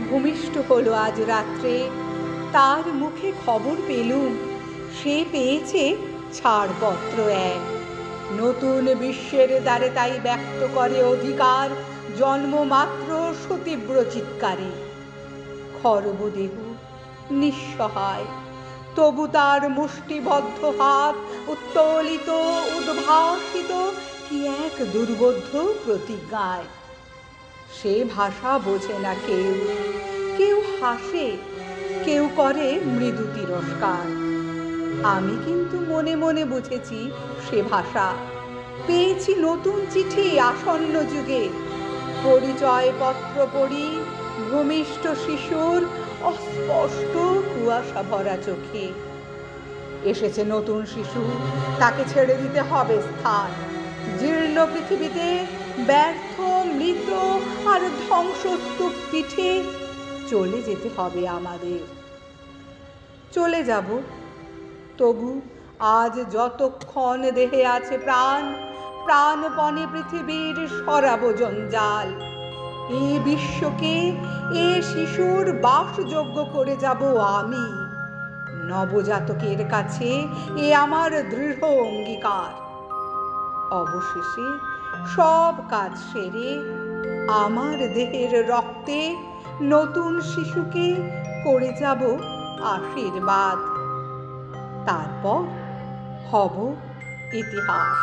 ভূমিষ্ঠ হলো আজ রাত্রে, তার মুখে খবর পেলুম সে পেয়েছে ছাড়পত্র এক। নতুন বিশ্বের দ্বারে তাই ব্যক্ত করে অধিকার জন্মমাত্র সুতীব্র চিৎকারে। খর্বদেহ নিঃসহায়, তবু তার মুষ্টিবদ্ধ হাত উত্তোলিত উদ্ভাসিত কি এক দুর্বোধ্য প্রতিজ্ঞায়। সে ভাষা বোঝে না কেউ, কেউ হাসে, কেউ করে মৃদু তিরস্কার। আমি কিন্তু মনে মনে বুঝেছি সে ভাষা। পেয়েছি নতুন চিঠি আসন্ন যুগে, পরিচয়পত্র পড়ি ভূমিষ্ঠ শিশুর অস্পষ্ট কুয়াশা ভরা চোখে। এসেছে নতুন শিশু, তাকে ছেড়ে দিতে হবে স্থান। জীর্ণ পৃথিবীতে ব্যর্থ মৃত আর ধ্বংসস্তূপ পিঠে চলে যেতে হবে আমাদের। চলে যাব, তবু আজ যতক্ষণ দেহে আছে প্রাণ, প্রাণপণে পৃথিবীর সরাব জঞ্জাল। এ বিশ্বকে এ শিশুর বাসযোগ্য করে যাব আমি। নবজাতকের কাছে এ আমার দৃঢ় অঙ্গীকার। অবশেষে সব কাজ সেরে আমার দেহের রক্তে নতুন শিশুকে করে যাব আশীর্বাদ। তারপর হব ইতিহাস।